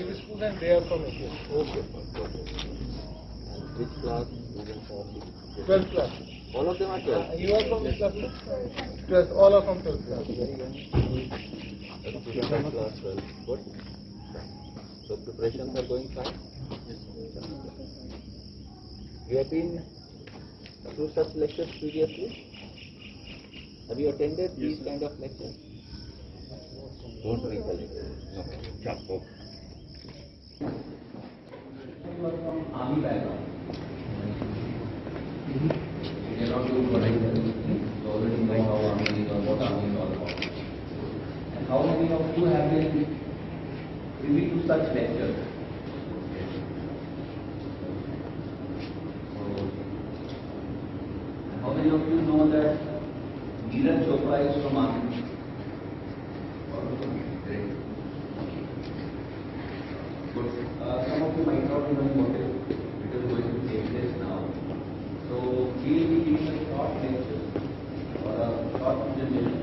PhD students, they are from APS. Okay. And which class is in form? 12th class. All of them are 12. You are from which class? 12th. All are from 12th class. Student class 12. Good. So preparations are going fine? You have been through such lectures previously? Have you attended these kind of lectures? Don't recollect. No. Yeah, okay. You are from army background. You cannot do product development. You already know how army is or what army is all about. And how many of you have been privy to such lectures? And how many of you know that Neeraj Chopra is from army? Great. Good. Some of you might not know what it is going to take place now. So we will be giving a short lecture or a short presentation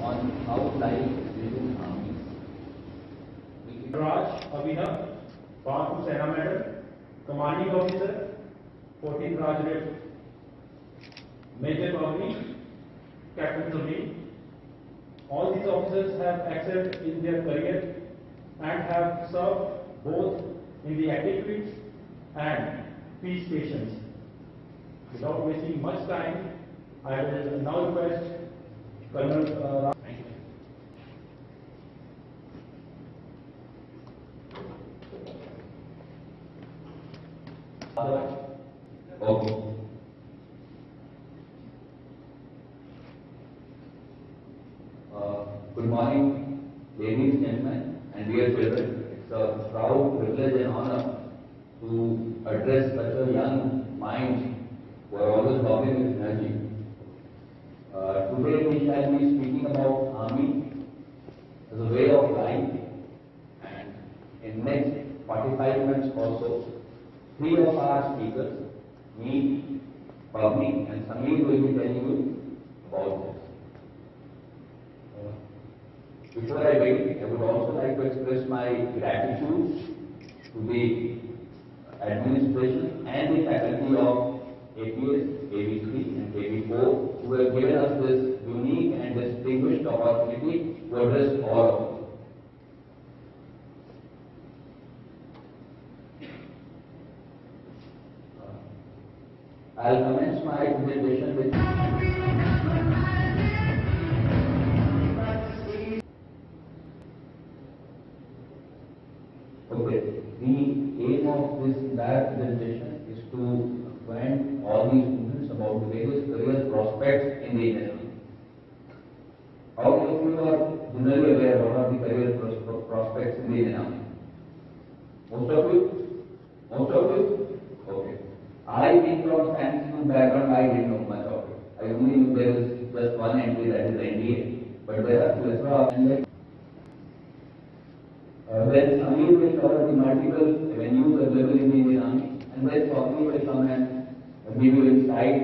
on how life is in army. Raj Abhinav, Bath Sena Medal, Commanding Officer, 14th Raj Rate, Major Pavni, Captain Subhi. All these officers have excelled in their career and have served both in the active fields and peace stations. Without wasting much time, I will now request Colonel Raj. Okay. Good morning, ladies and gentlemen, and dear children. It's a proud privilege and honor to address such a young mind who are always bubbling with energy. Today we shall be speaking about army as a way of life, and in next 45 minutes or so, three of our speakers, me, Pavni, and Sameer will be telling you about this. Before I begin, I would also like to express my gratitude to the administration and the faculty of APS, AB3 and AB4 who have given us this unique and distinguished opportunity to address all of you. I'll commence my presentation with okay. The aim of this entire presentation is to acquaint all the students about the various career prospects in the Indian Army. How many of you are generally aware what are the career prospects in the Indian Army? Most of you? Most of you? Okay. I came from science school background, I didn't know much of it. I only knew there is just one entry, that is NDA. But there are plethora and like then Sameer will cover the multiple avenues available in the Indian Army, and then Pavni will come and give you insight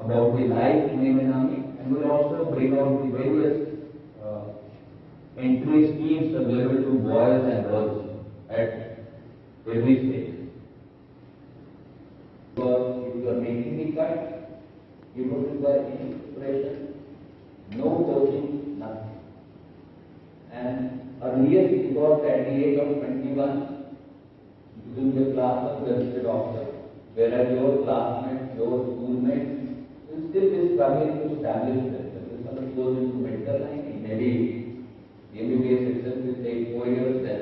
about the life in the Indian Army, and will also bring out the various entry schemes available to boys and girls at every stage. Because if you are making the cut, you don't require any preparation, no coaching, nothing. And earlier it was at the age of 21, you do the class of registered officer, whereas your classmates, your schoolmates will still be struggling to establish themselves. If somebody goes into medical line, maybe the MBBS itself will take 4 years, then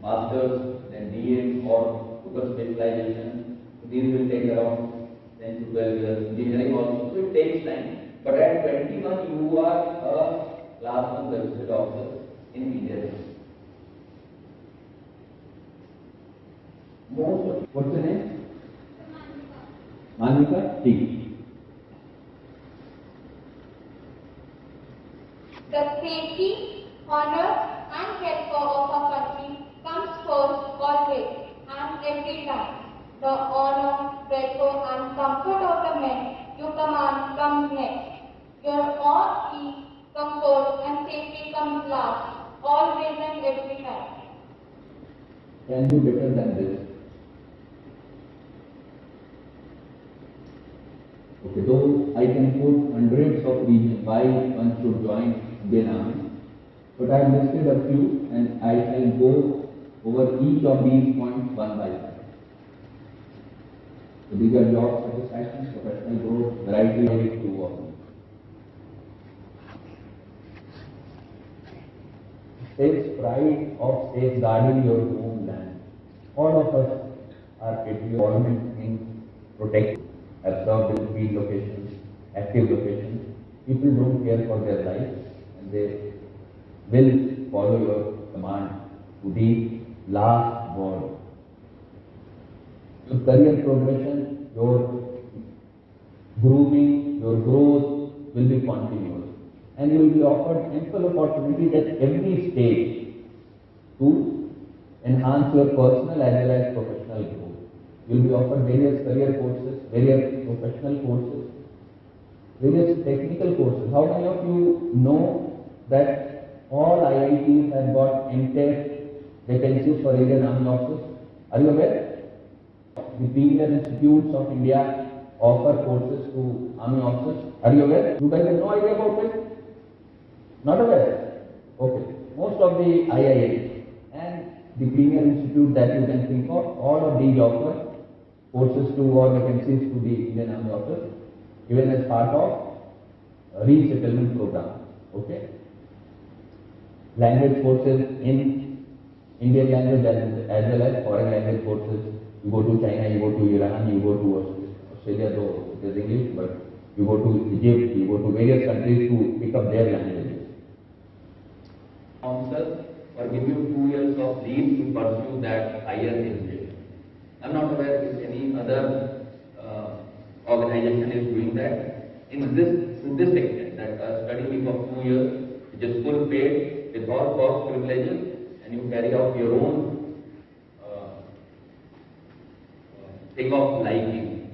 masters, then DA or super specialization. These will take around 10 to 12 years. Engineering also, so it takes time. But at 21, you are a class 1 registered officer in India. What's the name? Manika T. The safety, honor and welfare of our country comes first always and every time. The honor, welfare and comfort of the men you command comes next. Your all is comfort and safety comes last, always and every time. Can do better than this. Okay, though I can quote hundreds of reasons why one should join Indian Army, but I have listed a few and I shall go over each of these points one by one. So these are job satisfaction, professional growth, variety of it, two of them. Takes pride of safeguarding your homeland. All of us are involvement in protecting, observed in field locations, active locations. People don't care for their lives and they will follow your command to the last word. Your career progression, your grooming, your growth will be continuous. And you will be offered ample opportunities at every stage to enhance your personal as well as professional growth. You will be offered various career courses, various professional courses, various technical courses. How many of you know that all IITs have got MTech vacancies for Indian Army officers? Are you aware? The Premier Institutes of India offer courses to Army officers. Are you aware? You guys have no idea about it? Not aware? Okay. Most of the IITs and the Premier Institute that you can think of, all of these offer courses to or vacancies to the Indian Army officers, even as part of resettlement program. Okay. Language courses in Indian language as well as foreign language courses. You go to China, you go to Iran, you go to Australia, though it is English, but you go to Egypt, you go to various countries to pick up their languages. Council or give you 2 years of leave to pursue that higher education. I am not aware if any other organization is doing that. In this extent, that study leave of 2 years, which is full paid with all cost privileges, and you carry out your own thing of liking.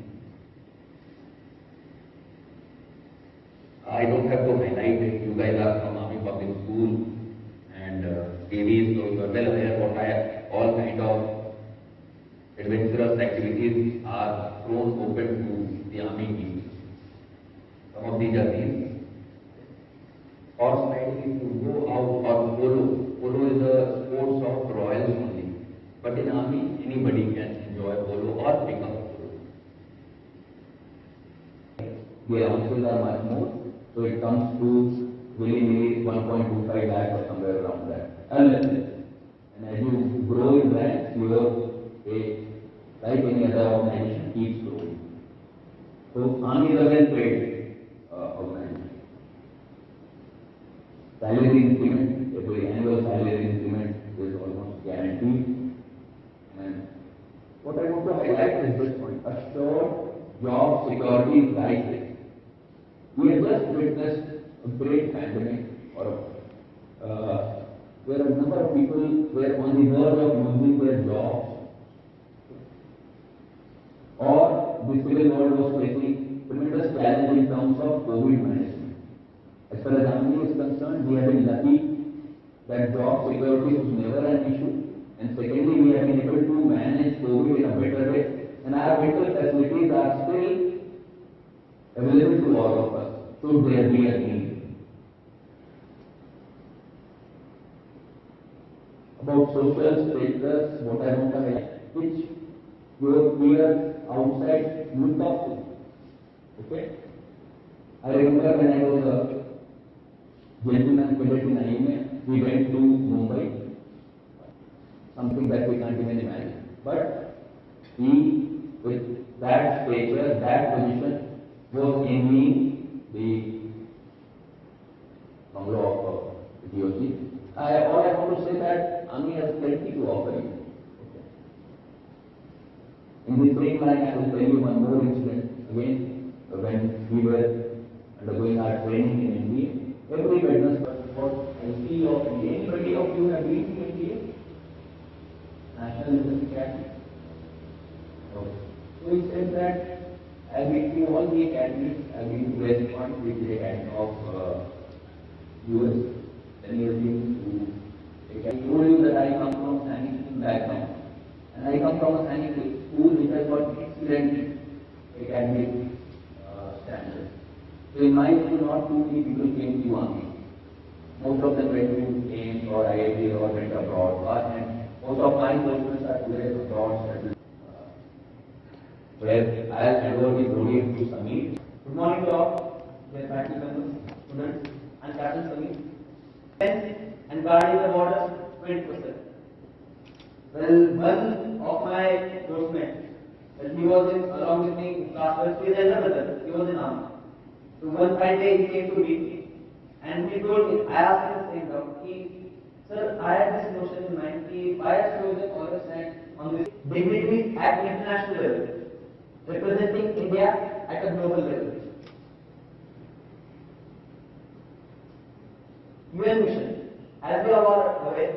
I don't have to highlight it. You guys are from Army Public School and KVs, so you are well aware what all kind of adventurous activities are thrown open to the Army team. Some of these are these. Horse riding, if you go out, or polo is a sports of royals only. But in Army, anybody can enjoy polo or pick up polo. The allowances are much more, so it comes to willy-nilly 1.25 lakh or somewhere around that. Unless, and as you grow in ranks, your pay, like any other organization, keeps growing. So Army is a well-paid organization. Salary increment, every annual salary increment is almost guaranteed. And what I want to highlight is this point: assured job security crisis. We have just witnessed a great pandemic, or where a number of people were on the verge of losing their jobs, or the civil world was facing tremendous challenge in terms of COVID management. As far as Army is concerned, we have been lucky that job security was never an issue, and secondly, we have been able to manage COVID in a better way, and our medical facilities are still available to all of us, should there be a need. About social status, what I want to highlight, which we are outside will talk to. Okay? I remember when I was a gentleman cadet in IMA, we went to Mumbai, something that we can't even imagine. But he, with that stature, that position, was envying the bungalow of DOC. All I want to say that Army has plenty to offer you. Okay. In the same line, I will tell you one more incident. Again, when we were undergoing our training in NDA, every Wednesday was LP of NDA. Anybody of you have been to NDA? National Defense Academy. Okay. So he said that I've been to all the academies, I've been to West Point, which is a kind of US, then he has been to, I told you that I come from Sanic background, and I come from a Sanic school which has got excellent academic standards. So in my school, not too many people came to army. Most of them went to AIMS or IIT or went abroad, and most of my persons are today abroad settled. Where I have handed over the podium to Sameer. Good morning to all, dear faculty members, students, and Captain Sameer. Defense and guarding the borders 20%. Well, one of my coursemate, when he was along with me in class 12, he is elder brother, he was in army. So one fine day he came to meet me, and he told me, I asked him the same doubt, sir, I had this notion in mind, why should the Congress stand on this dignity at international level, representing India at a global level. UN mission, as we all are aware,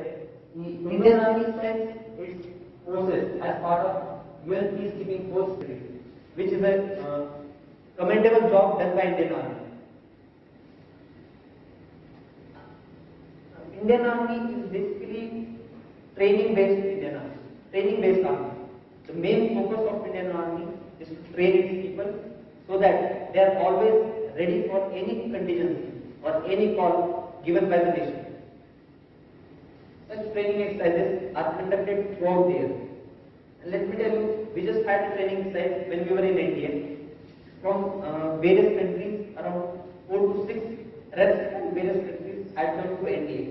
the Indian Army sends its forces as part of UN peacekeeping force, which is a commendable job done by Indian Army. Indian Army is basically training-based army. The main focus of Indian Army is to train its people so that they are always ready for any contingency or any call given by the nation. Such training exercises are conducted throughout the year. And let me tell you, we just had a training exercise when we were in India from various countries, around 4 to 6 reps from various countries had come to NDA.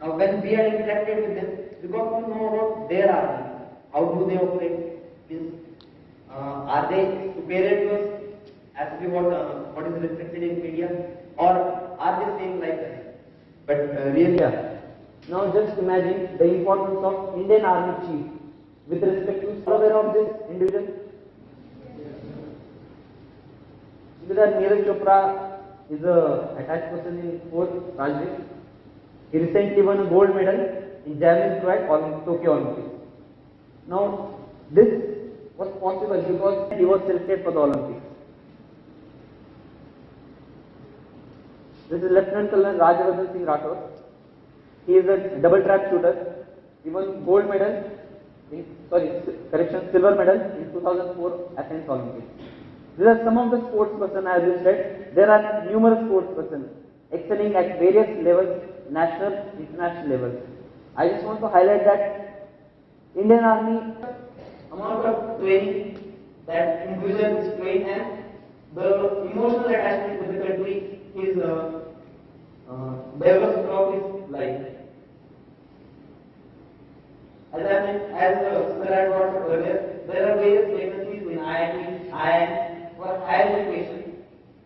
Now when we had interacted with them, we got to know about their army. How do they operate? Are they superior to us as we what is reflected in media, or are they same like us? But really, now just imagine the importance of Indian Army Chief with respect to aware of this individual. Neeraj Chopra is a attached person in 4th Rajasthan. He recently won a gold medal in javelin throw at Tokyo Olympics. Now, this was possible because he was selected for the Olympics. This is Lieutenant Colonel Rajavardhan Singh Rathore. He is a double trap shooter. He won gold medal, silver medal in 2004 Athens Olympics. These are some of the sports persons I have listed. There are numerous sports persons excelling at various levels, national, international levels. I just want to highlight that Indian Army amount of training that individual is trained, and the emotional attachment with the country is developed throughout his life. As Sir had brought up earlier, there are various vacancies in IIT, IIM for higher education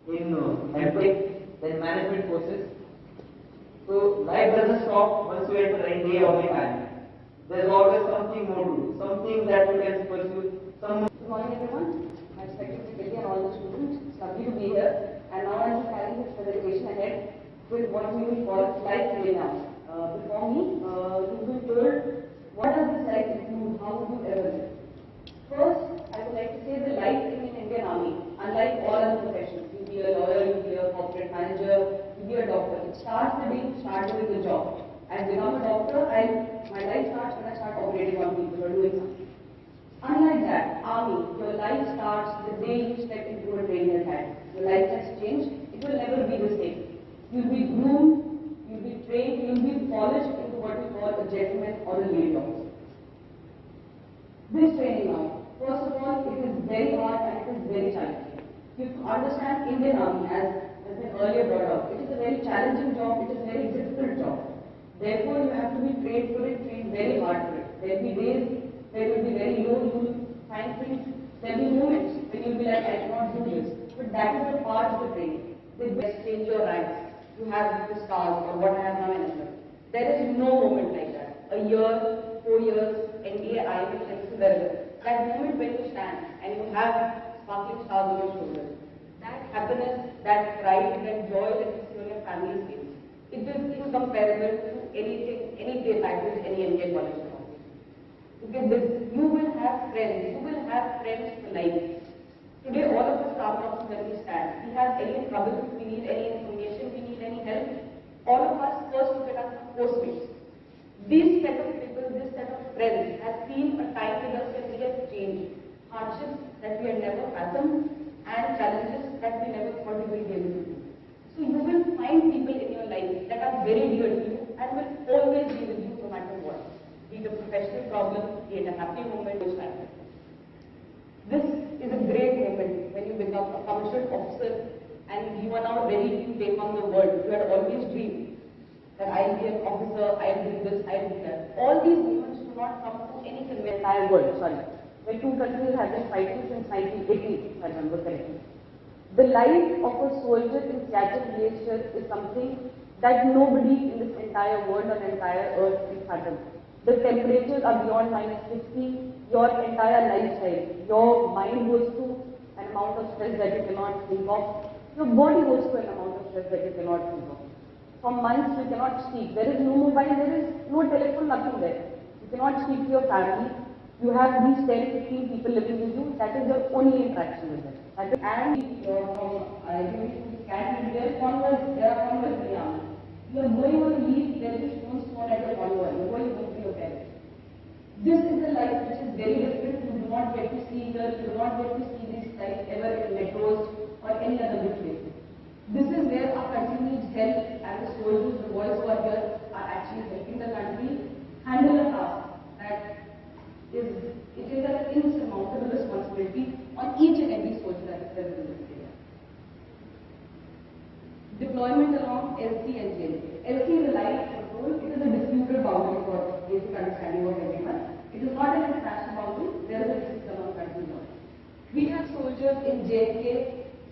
in MTech, then management courses. So life doesn't stop once you enter NDA or the IIM. There's always something more to do, something that you can pursue. Good morning, everyone. I'm expecting to and all the students. It's lovely to be here. And now I'm carrying this presentation ahead with what we will call life today now. Before me, you will be told what does this life include, how would you ever live. First, I would like to say the life in an Indian Army, unlike all other professions, you be a lawyer, you be a corporate manager, you be a doctor. It starts the day you start doing the job. I become a doctor, my life starts when I start operating on people or doing something. Unlike that, Army, your life starts the day you step into a training academy. Your life has changed, it will never be the same. You'll be groomed, you'll be trained, you'll be polished into what we call a gentleman or a lady officer. This training now, first of all, it is very hard and it is very challenging. You understand Indian Army, as has been earlier brought up, it is a very challenging job, it is a very difficult job. Therefore, you have to be trained for it, trained very hard for it. There will be days where you will be very low, you will find things, there will be moments when you will be like, I cannot do this. But that is the part of the training. They best change your ranks. You have the stars or what I have now in NFL. There is no moment like that. A year, 4 years, NDA, IIM, everything there. That moment when you stand and you have sparkling stars on your shoulders. That happiness, that pride, that joy that you see on your family's face. It is incomparable to anything, any pay package, any MBA college can offer. Because you will have friends for life. Today all of us come up when we stand. We have any trouble, we need any information, we need any help, all of us first look at our postmates. This set of people, this set of friends has seen a time with us when we have changed, hardships that we had never fathomed and challenges that we never thought we would be able to do. So you will find people in your life that are very dear to you and will always be with you no matter what. Be it a professional problem, be it a happy moment, which happens. This is a great moment when you become a commissioned officer and you are now ready to take on the world. You had always dreamed that I'll be an officer, I'll do this, I'll do that. All these moments do not come to any entire world, where two countries have been fighting since 1980, if I remember correctly. The life of a soldier in Siachen Glacier is something that nobody in this entire world or entire earth can fathom. The temperatures are beyond -50, your entire lifestyle, your mind goes through an amount of stress that you cannot think of, your body goes through an amount of stress that you cannot think of. For months you cannot speak, there is no mobile, there is no telephone, nothing there. You cannot speak to your family, you have these 10-15 people living with you, that is your only interaction with them. And there are convoys in the army. You are going on leave, there is stones thrown at the convoy, you are going home to your parents. This is the life which is very different. You do not get to see here, you do not get to see this life ever in metros or any other good places. This is where our country needs help, and the soldiers, the boys who are here, are actually helping the country handle a task that is an insurmountable responsibility on each and every soldier that is present in this area. Deployment along LC and JLK. LC is a live control. It is a disputed boundary for basic understanding of everyone. It is not an international boundary. There is a dispute among countries on it. We have soldiers in JLK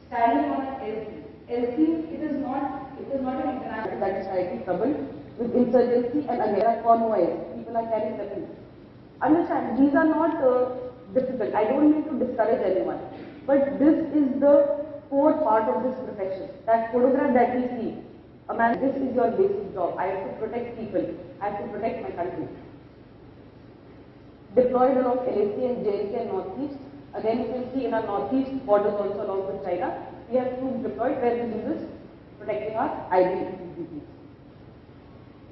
standing on an LC. LC, it is not an international that is fighting trouble with insurgency and again convoys. People are carrying weapons. Understand, these are not difficult. I don't mean to discourage anyone. But this is the core part of this profession. That photograph that we see, a man, this is your basic job. I have to protect people. I have to protect my country. Deployed along LAC and JLK and Northeast. Again, you can see in our Northeast borders also along with China. We have troops deployed where we do this, protecting our identity duties.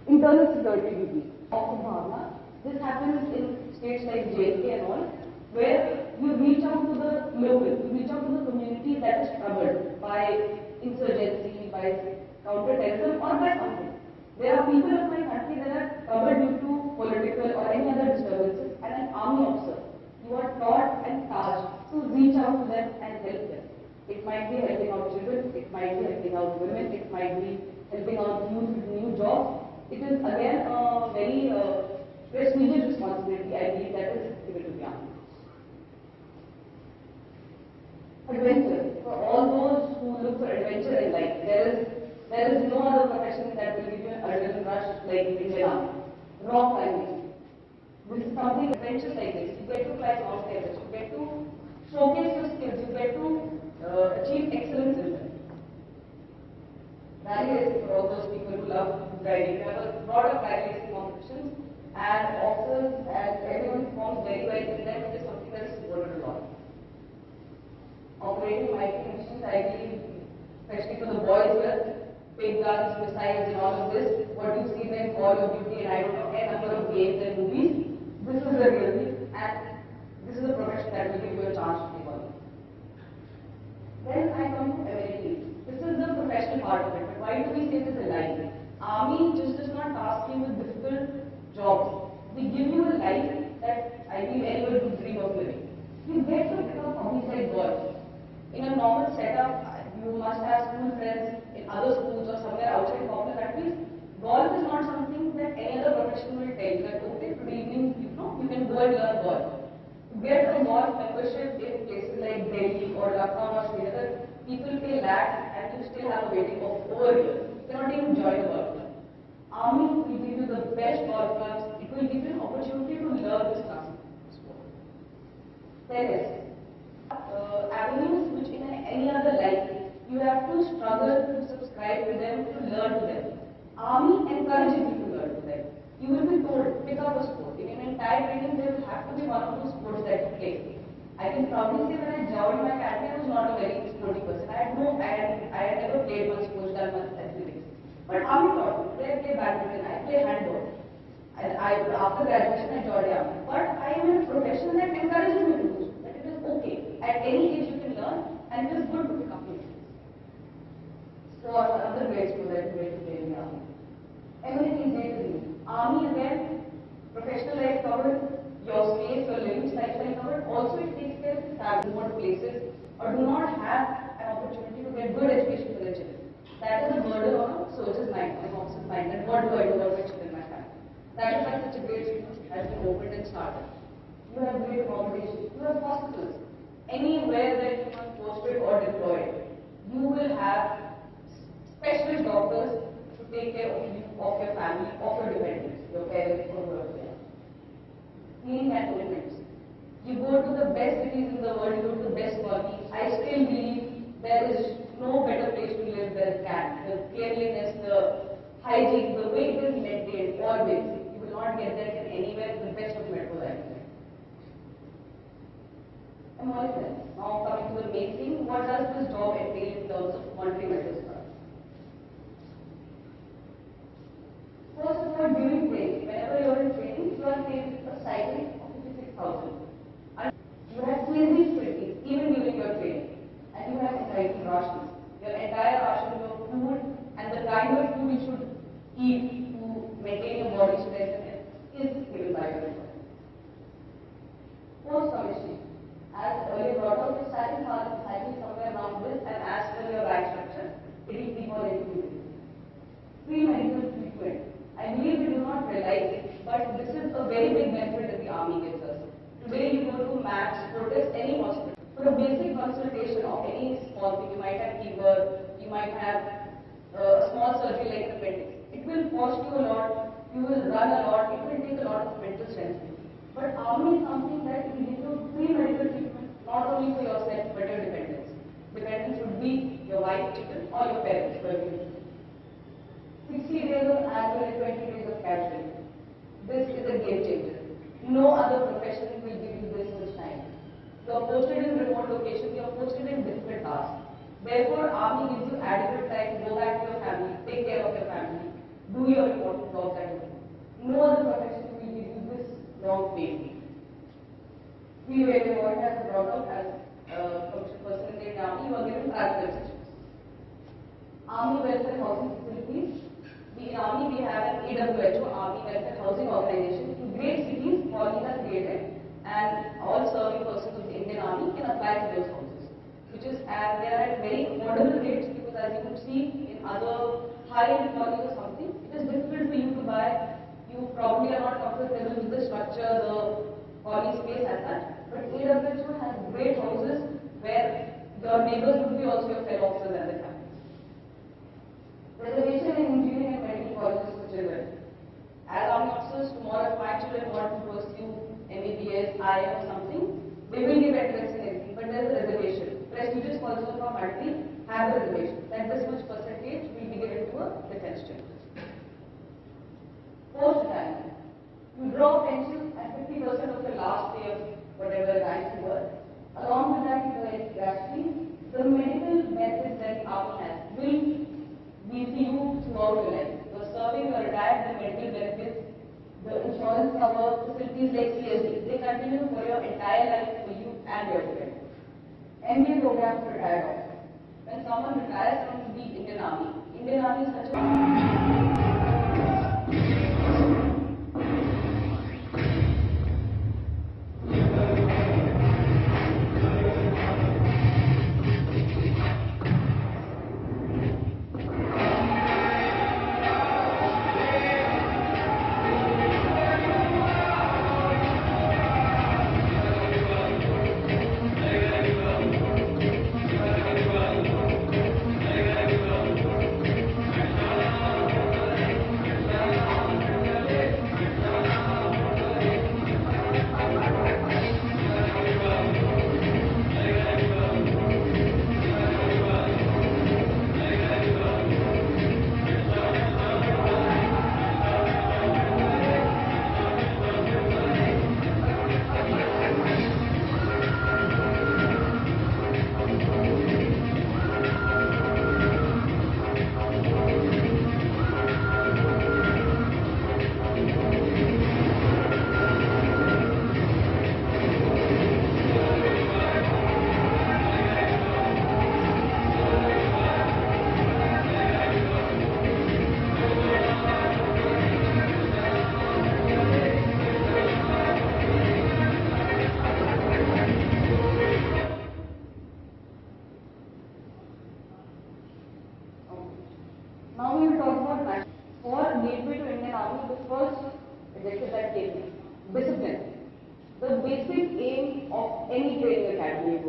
Internal security duties. This happens in states like JK and all, where you reach out to the local, you reach out to the community that is troubled by insurgency, by counter-terrorism or by something. There are people of my country that are troubled due to political or any other disturbances, and an army officer, you are taught and tasked to reach out to them and help them. It might be helping out children, it might be helping out women, it might be helping out youth with new jobs. It is again a very prestigious responsibility, I believe, that is given to the army. Adventure. For all those who look for adventure in life, there is no other profession that will give you an adrenaline rush like Indian Army. Rock climbing. This is something adventures like this. You get to climb Mount Everest, you get to showcase your skills, you get to achieve excellence in them. Rally racing for all those people who love riding. We have a lot of rally racing competitions, and officers and everyone performs very well in them, which is something that is supported a lot. Operating mighty machines, I believe, especially for the boys here, big guns, missiles and all of this, what you see in Call of Duty and I don't know, a number of games and movies, this is the real thing, and this is a profession that will give you a chance to take on. Then I come to amenities. This is the professional part of it, but why do we say this in life? Army just does not task you with difficult jobs. They give you a life that I think anyone would dream of living. You get to become hobbies like golf. In a normal setup, you must have school friends in other schools or somewhere outside popular countries. Golf is not something that any other profession will tell you that, okay, today evening, you can go and learn golf. To get a golf membership in places like Delhi or Lucknow or Srinagar, people pay lakhs and you still have a waiting of over a year. You cannot even join a golf club. Army will give you the best golf clubs. It will give you an opportunity to learn this classic sport. Tennis. Avenues which in any other life, you have to struggle to subscribe to them, to learn to them. Army encourages you to learn to them. You will be told, pick up a sport. In an entire training, there will have to be one of those sports that you play. I can proudly say when I joined my academy, I was not a very sporty person. I had never played much sports, done much athletics. But army taught me. I play badminton, I play handball. And after graduation, I joined the army. But I am in a profession that encourages me to do so. That it is okay. At any age you can learn, and it is good to pick up new skills. So another great school that you to play in the army. Amenities day to me. Army again, professional life covered, your space, your living lifestyle covered. Also it takes care of family, remote places, or do not have an opportunity to get good education for their children. That is a burden on a soldier's mind, on an officer's mind, that what do I do about my children, my family. That is why such a great school has been opened and started. You have great accommodation, you have hospitals. Anywhere that you are posted or deployed, you will have specialist doctors to take care of you, of your family, of your dependents, your parents or whoever they are. Cleaning cantonments. You go to the best cities in the world, you go to the best colonies. I still believe there is no better place to live than Canton. The cleanliness, the hygiene, the way it is maintained, always. You will not get that in anywhere in the best of metro life. Emoluments. Now coming to the main thing, what does this job entail in terms of monetary matters for us? First of all, during training, whenever you are in training, you are paid a salary of 56,000. And you have crazy facilities even during your training. And you have entire rations. Your entire ration, your food, and the kind of food you should eat to maintain your body strength and health is given by your employer. Post-commissioning. As earlier brought out, your salary is somewhere around this, and as per your rank structure, it will keep on increasing. Free medical treatment. I believe we do not realize it, but this is a very big benefit that the army gives us. Today you go to Max, Fortis, any hospital. For a basic consultation of any small thing, you might have fever, you might have a small surgery like appendix. It will cost you a lot, you will run a lot, it will take a lot of mental strength. But army is something that will give you free medical treatment, not only for yourself, but your dependents. Dependents would be your wife, children, or your parents, whoever you 60 days of annual and 20 days of casualty. This is a game changer. No other profession will give you this much time. You are posted in remote locations, you are posted in different tasks. Therefore, army gives you adequate time to go back to your family, take care of your family, do your important jobs at home. No other profession will give you this long pay. We were involved as a brought out as a commissioned person in the army, you are given practical sessions. Army welfare housing facilities. In army, we have an AWHO, Army Welfare Housing Organization. In great cities, colonies are created, and all serving persons of the Indian Army can apply to those houses. Which is, and they are at very affordable rates, because as you could see in other high-end colonies or something, it is difficult for you to buy. You probably are not comfortable with the structure, the colony space as such. But AWHO has great houses where your neighbors would be also your fellow officers and their families. Reservation in engineering and medical colleges for children. As army officers, tomorrow if my children want to pursue MBBS, IIM or something, they will give entrance in everything, but there is a reservation. Prestigious colleges of our country have a reservation, that this much percentage will be given to a defense student. Post-retirement. You draw pension at 50% of the last pay of whatever rank you were. Along with that, actually, the medical benefits that the army has will be with you throughout your life. You are serving, you are retired, the medical benefits, the insurance cover, facilities like CSD, they continue for your entire life for you and your dependents. MBA program for retired officers. When someone retires from the Indian Army is such a gateway to Indian Army, the first objective that came in, discipline. The basic aim of any training academy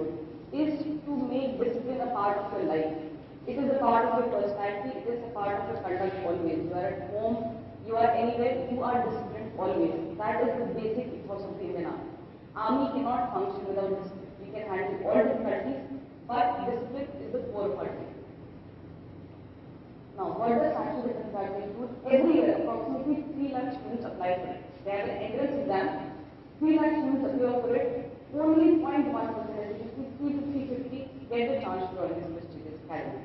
is to make discipline a part of your life. It is a part of your personality, it is a part of your conduct always. You are at home, you are anywhere, you are disciplined always. That is the basic ethos of the Indian Army. Army cannot function without discipline. We can handle all difficulties, but discipline is the core of our training. Now, what does actual defense academy include? Every year, approximately 3 lakh students apply for it. They have an entrance exam. 3 lakh students appear for it. Only 0.1%, as you can see, 3 to 350 get the chance to join this prestigious academy.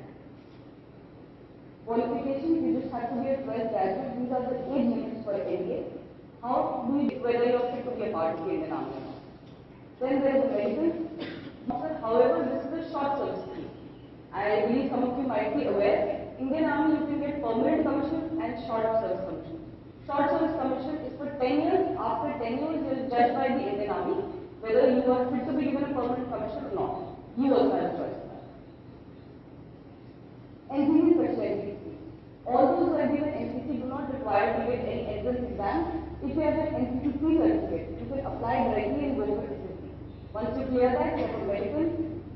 Qualifications, you just have to be a 12th graduate. These are the age limits for NDA. How do you know whether you are fit to be a part of the Indian Army? Then there is the medical. However, this is a short service scheme. I believe some of you might be aware. Indian Army, you can get permanent commission and short service commission. Short service commission is for 10 years. After 10 years, you will judge by the Indian Army whether you are fit to be given a permanent commission or not. You also have a choice. NCC special NCC. All those who have given NCC do not require to get any entrance exam. If you have an NCC certificate, you can apply directly and go for SSC. Once you clear that, you have a medical,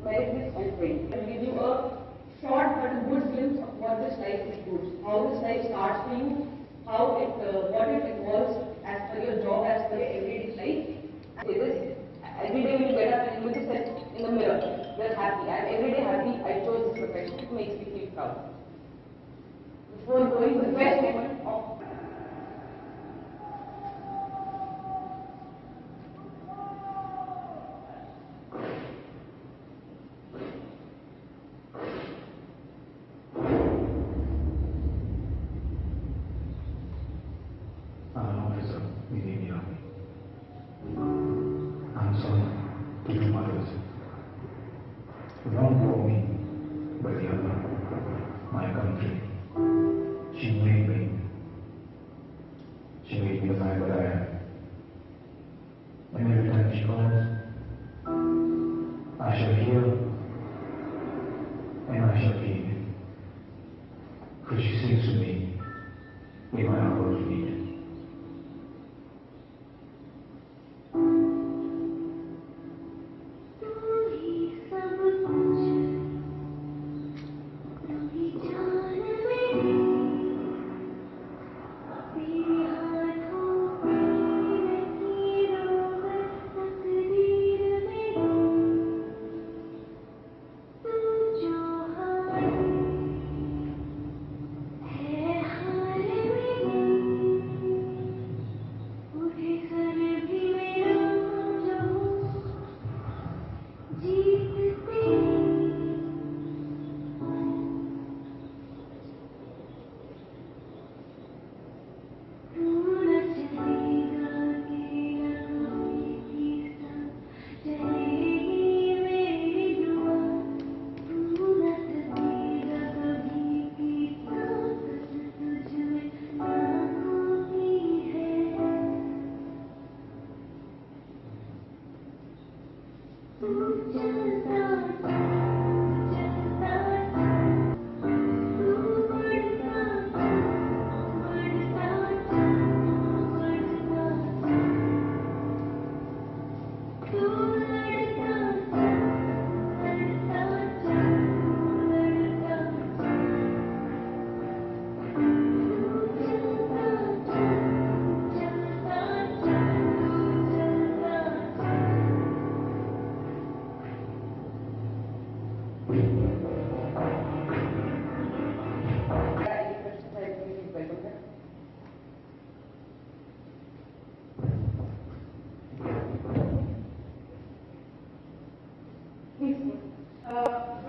merit list and training. I will give you a short but a good glimpse of what this life includes, how this life starts for you, how it, what it involves as per your job, as per your everyday life. It is every day when you get up and look at in the mirror, you're happy. I'm every day happy. I chose this profession. It makes me feel proud. Before going to the best moment of officer within the army. I'm son to two mothers. One bore me, but the other, my country. She made me. She made me the man that I am. And every time she calls, I shall hear and I shall heed. For she sings to me in my hour of need.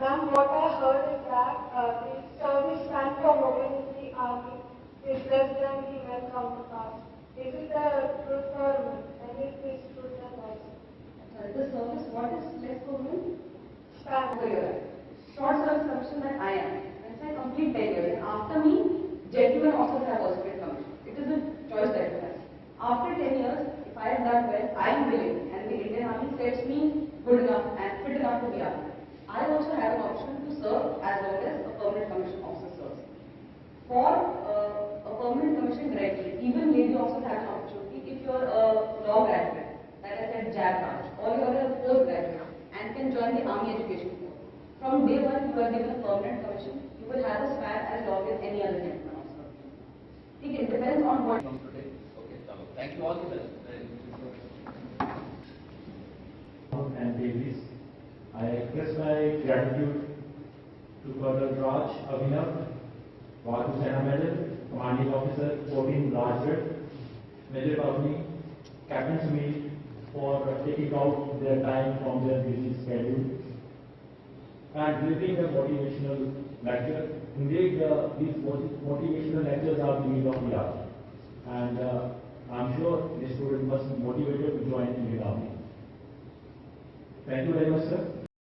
Ma'am, what I heard is that the service span for women in the army is less than the men counterparts. Is it the truth or myth? And if it is truth or lies? the service, what is less for women? Span. Short service commission that I am. Once I complete 10 years, and after me, gentlemen officers have also been commissioned. It is a choice that you have. After 10 years, if I have done well, I am willing, and the Indian Army sets me good enough and fit enough to be army. I also have an option to serve as long as a permanent commission officer serves. For a permanent commission, From day one, you are given a permanent commission. You will have a span as long as any other gentleman also. It depends on what. From today. Okay, chalo. Thank you all the best. And Davies. I express my gratitude to Colonel Raj Abhinav, Vasu Sena Medal, Commanding Officer, 14 Rajghat, Major Pavni, Captain Sumit for taking out their time from their busy schedule and delivering a motivational lecture. Indeed, these motivational lectures are the need of the hour, and I'm sure the student must be motivated to join Indian Army. Thank you very much, sir.